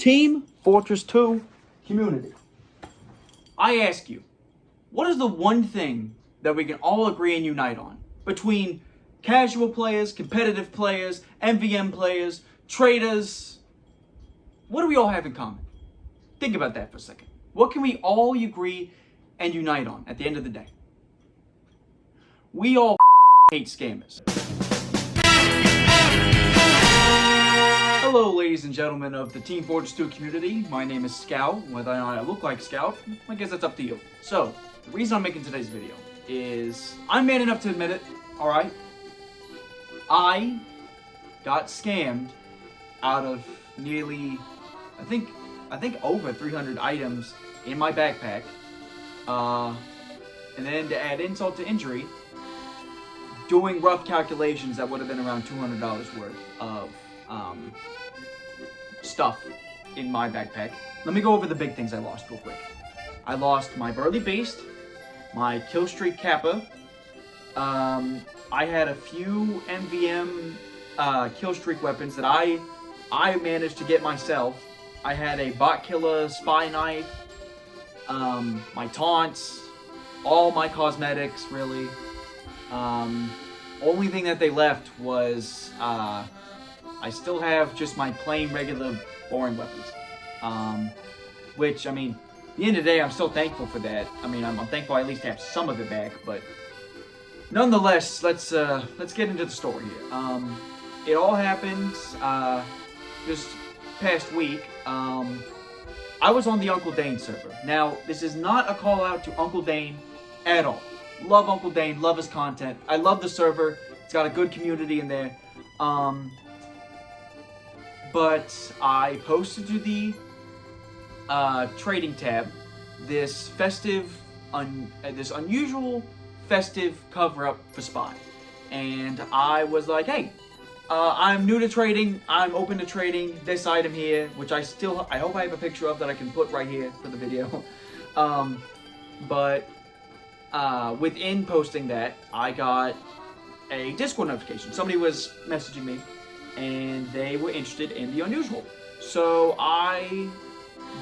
Team Fortress 2 community. I ask you, what is the one thing that we can all agree and unite on between casual players, competitive players, MVM players, traders? What do we all have in common? Think about that for a second. What can we all agree and unite on at the end of the day? We all hate scammers. Hello, ladies and gentlemen of the Team Fortress 2 community. My name is Scout. Whether or not I look like Scout, I guess that's up to you. So, the reason I'm making today's video is I'm man enough to admit it, alright? I got scammed out of nearly, I think over 300 items in my backpack. And then to add insult to injury, doing rough calculations, that would have been around $200 worth of stuff in my backpack. Let me go over the big things I lost real quick. I lost my Burly Beast, my Killstreak Kappa. I had a few MVM Killstreak weapons that I managed to get myself. I had a Bot Killer Spy Knife, my taunts, all my cosmetics, really. Only thing that they left was I still have just my plain, regular, boring weapons. Which, I mean, at the end of the day, I'm still thankful for that. I mean, I'm thankful I at least have some of it back, but nonetheless, let's get into the story here. It all happened this past week. I was on the Uncle Dane server. Now, this is not a call out to Uncle Dane at all. Love Uncle Dane, love his content. I love the server. It's got a good community in there. But I posted to the trading tab this this unusual festive cover-up for Spy. And I was like, hey, I'm new to trading. I'm open to trading this item here, which I hope I have a picture of that I can put right here for the video. Within posting that, I got a Discord notification. Somebody was messaging me, and they were interested in the unusual. So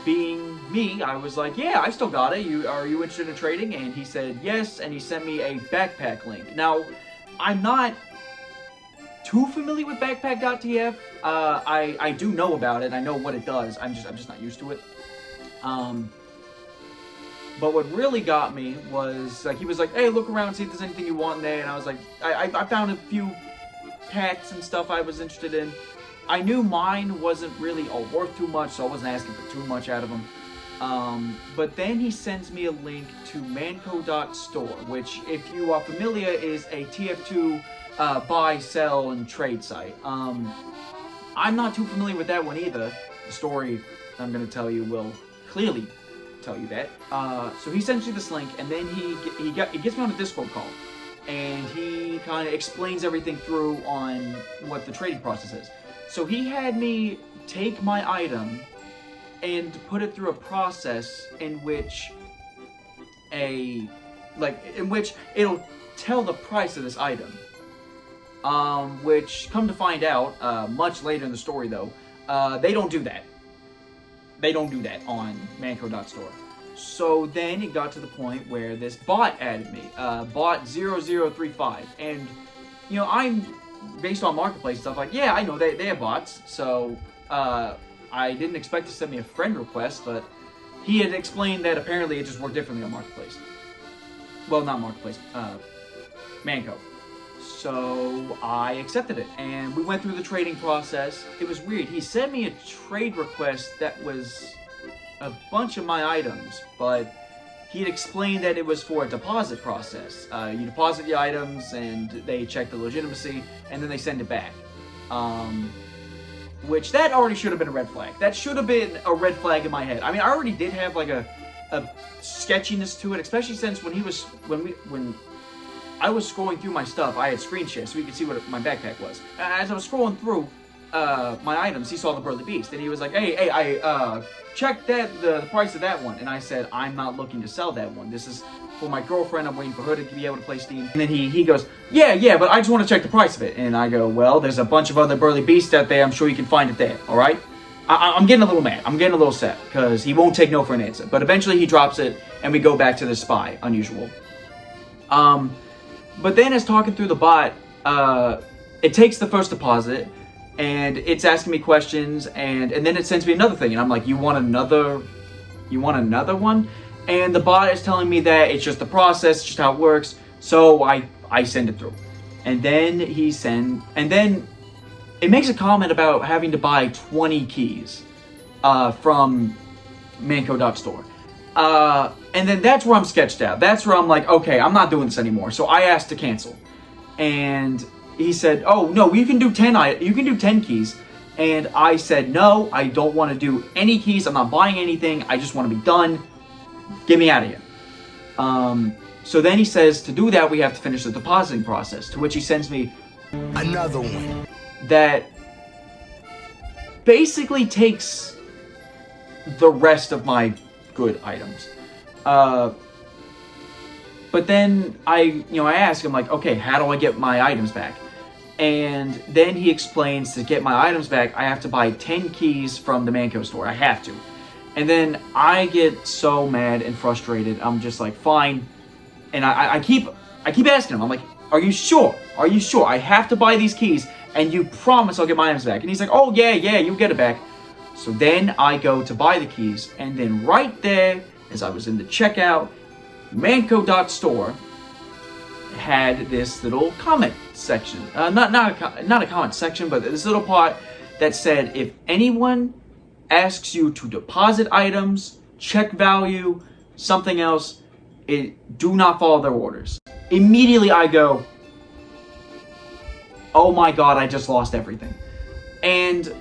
being me, I was like, yeah, I still got it. Are you interested in trading? And he said yes, and he sent me a backpack link. Now, I'm not too familiar with backpack.tf. I do know about it. I know what it does. I'm just not used to it. But what really got me was, like, he was like, hey, look around, see if there's anything you want in there. And I was like, I found a few packs and stuff I was interested in. I knew mine wasn't really worth too much, so I wasn't asking for too much out of them. But then he sends me a link to Mannco.store, which, if you are familiar, is a TF2 buy, sell, and trade site. I'm not too familiar with that one either. The story I'm going to tell you will clearly tell you that. So he sends you this link, and then he gets me on a Discord call, and he kind of explains everything through on what the trading process is. So he had me take my item and put it through a process in which it'll tell the price of this item. Which, come to find out, much later in the story though, they don't do that. They don't do that on Mannco.store. So then it got to the point where this bot added me, bot 0035, and you know, I'm based on marketplace stuff, like, yeah, I know they have bots, so I didn't expect to send me a friend request, but he had explained that apparently it just worked differently on marketplace. Well, not marketplace, Mannco. So I accepted it, and we went through the trading process. It was weird. He sent me a trade request that was a bunch of my items, but he had explained that it was for a deposit process. You deposit the items, and they check the legitimacy, and then they send it back. Which, that already should have been a red flag. That should have been a red flag in my head. I mean, I already did have like a sketchiness to it, especially since when I was scrolling through my stuff, I had screen share so you could see what my backpack was. As I was scrolling through my items, he saw the Burly Beast, and he was like, hey, I checked the price of that one. And I said, I'm not looking to sell that one. This is for my girlfriend. I'm waiting for her to be able to play Steam. And then he goes, yeah, but I just want to check the price of it. And I go, well, there's a bunch of other Burly Beasts out there. I'm sure you can find it there, all right? I'm getting a little mad. I'm getting a little sad because he won't take no for an answer. But eventually he drops it, and we go back to the spy. Unusual. But then as talking through the bot, it takes the first deposit, and it's asking me questions, and then it sends me another thing, and I'm like, you want another one? And the bot is telling me that it's just the process, it's just how it works. So I send it through, and then it makes a comment about having to buy 20 keys from Mannco.store. And then that's where I'm sketched out. That's where I'm like, okay, I'm not doing this anymore. So I asked to cancel, and he said, "Oh no, you can do 10 keys." And I said, "No, I don't want to do any keys. I'm not buying anything. I just want to be done. Get me out of here." So then he says, to do that, we have to finish the depositing process. To which he sends me another one that basically takes the rest of my good items. But then I ask him, like, okay, how do I get my items back? And then he explains, to get my items back, I have to buy 10 keys from the Mannco store. I have to. And then I get so mad and frustrated. I'm just like, fine. And I keep asking him. I'm like, are you sure? Are you sure? I have to buy these keys, and you promise I'll get my items back. And he's like, oh yeah, you'll get it back. So then I go to buy the keys, and then right there, as I was in the checkout, Mannco.store had this little comment section. Not a comment section, but this little part that said, if anyone asks you to deposit items, check value, something else, do not follow their orders. Immediately I go, oh my god, I just lost everything. And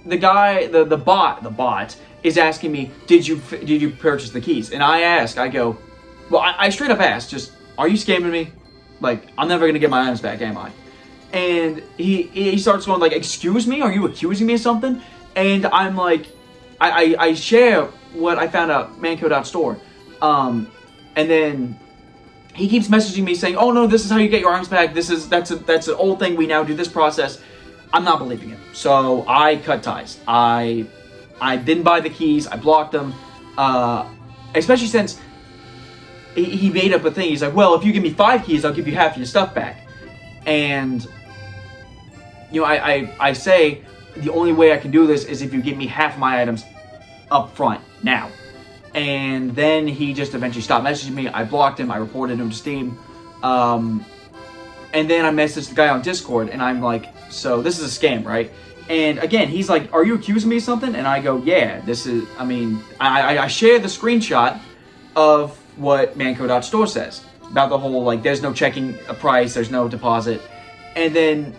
the guy, the bot is asking me, did you purchase the keys? And I go, well, I straight up asked, just, are you scamming me? Like, I'm never gonna get my items back, am I? And he starts going like, excuse me, are you accusing me of something? And I'm like, I share what I found out Mannco.store, and then he keeps messaging me saying, oh no, this is how you get your items back. That's an old thing. We now do this process. I'm not believing it. So I cut ties. I didn't buy the keys. I blocked them, especially since he made up a thing. He's like, well, if you give me 5 keys, I'll give you half of your stuff back. And I say the only way I can do this is if you give me half my items up front now. And then he just eventually stopped messaging me. I blocked him. I reported him to Steam. And then I messaged the guy on Discord, and I'm like, so this is a scam, right? And again, he's like, are you accusing me of something? And I go, yeah, this is, I share the screenshot of what Mannco.store says about the whole, like, there's no checking a price, there's no deposit. And then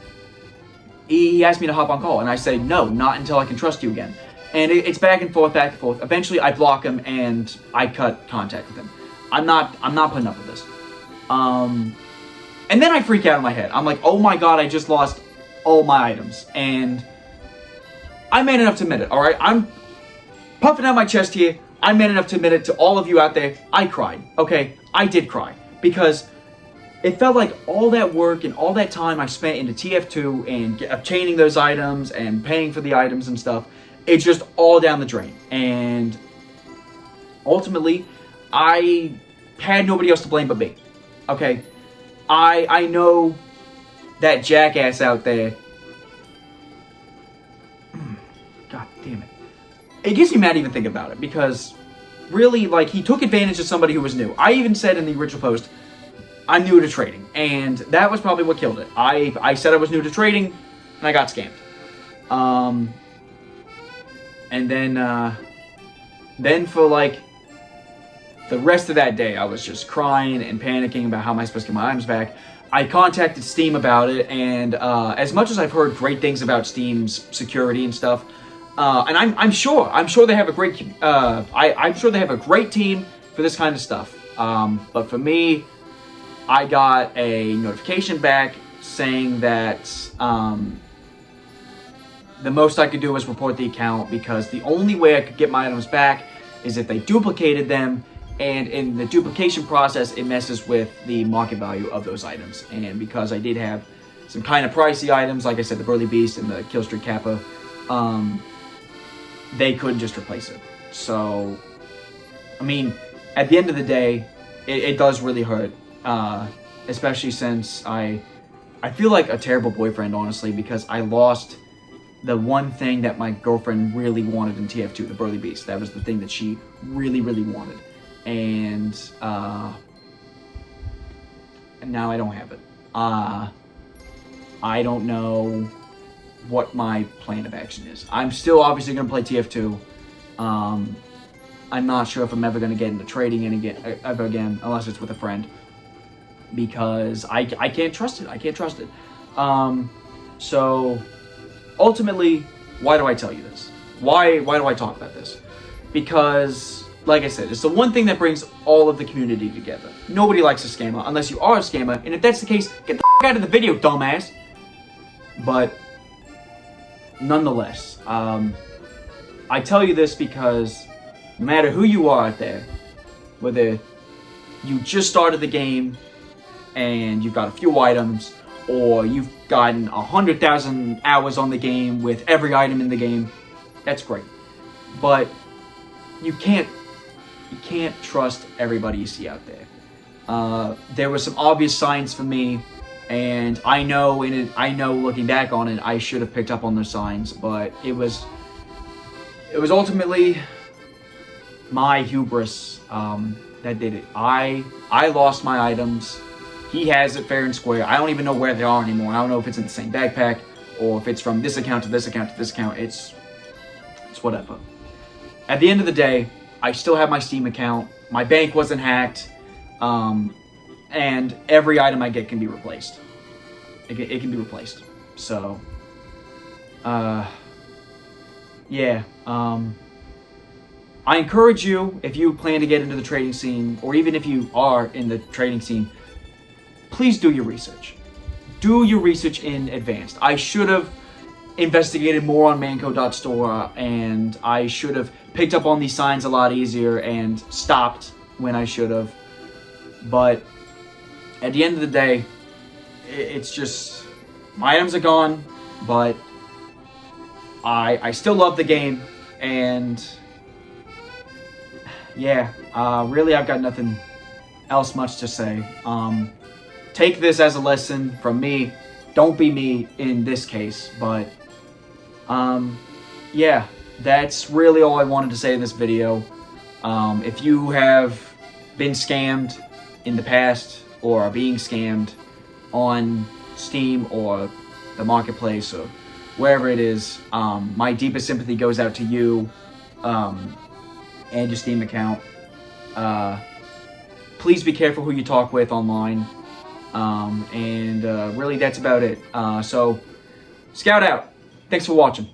he asked me to hop on call, and I say, no, not until I can trust you again. And it's back and forth, back and forth. Eventually, I block him, and I cut contact with him. I'm not putting up with this. And then I freak out in my head. I'm like, oh my god, I just lost all my items. And I'm man enough to admit it, alright? I'm puffing out my chest here. I'm man enough to admit it to all of you out there. I cried, okay? I did cry. Because it felt like all that work and all that time I spent into TF2 and obtaining those items and paying for the items and stuff, it's just all down the drain. And ultimately, I had nobody else to blame but me. Okay? I know that jackass out there. God damn it. It gets me mad to even think about it, because really, like, he took advantage of somebody who was new. I even said in the original post, I'm new to trading, and that was probably what killed it. I said I was new to trading, and I got scammed. And then for like the rest of that day, I was just crying and panicking about how am I supposed to get my items back. I contacted Steam about it, and as much as I've heard great things about Steam's security and stuff, and I'm sure they have a great I'm sure they have a great team for this kind of stuff. But for me, I got a notification back saying that the most I could do was report the account, because the only way I could get my items back is if they duplicated them, and in the duplication process, it messes with the market value of those items. And because I did have some kind of pricey items, like I said, the Burly Beast and the Killstreak Kappa, they couldn't just replace it. So, I mean, at the end of the day, it does really hurt, especially since I feel like a terrible boyfriend, honestly, because I lost the one thing that my girlfriend really wanted in TF2, the Burly Beast. That was the thing that she really, really wanted. And now I don't have it. I don't know what my plan of action is. I'm still obviously going to play TF2. I'm not sure if I'm ever going to get into trading ever again, unless it's with a friend. Because I can't trust it. I can't trust it. So, ultimately, why do I tell you this? Why do I talk about this? Because, like I said, it's the one thing that brings all of the community together. Nobody likes a scammer, unless you are a scammer. And if that's the case, get the f*** out of the video, dumbass. But, nonetheless, I tell you this because no matter who you are out there, whether you just started the game and you've got a few items, or you've gotten 100,000 hours on the game with every item in the game, that's great. But you can't trust everybody you see out there. There were some obvious signs for me, and I know looking back on it, I should have picked up on those signs, but it was ultimately my hubris that did it. I lost my items. He has it fair and square. I don't even know where they are anymore. I don't know if it's in the same backpack or if it's from this account to this account to this account. It's whatever. At the end of the day, I still have my Steam account. My bank wasn't hacked. And every item I get can be replaced. It can be replaced. So, yeah. I encourage you, if you plan to get into the trading scene, or even if you are in the trading scene, please do your research. Do your research in advance. I should have investigated more on Mannco.store, and I should have picked up on these signs a lot easier and stopped when I should have. But at the end of the day, it's just, my items are gone, but I still love the game, and yeah, really I've got nothing else much to say. Take this as a lesson from me. Don't be me in this case, but yeah, that's really all I wanted to say in this video. If you have been scammed in the past or are being scammed on Steam or the marketplace or wherever it is, my deepest sympathy goes out to you and your Steam account. Please be careful who you talk with online. And really that's about it. So, Scout out. Thanks for watching.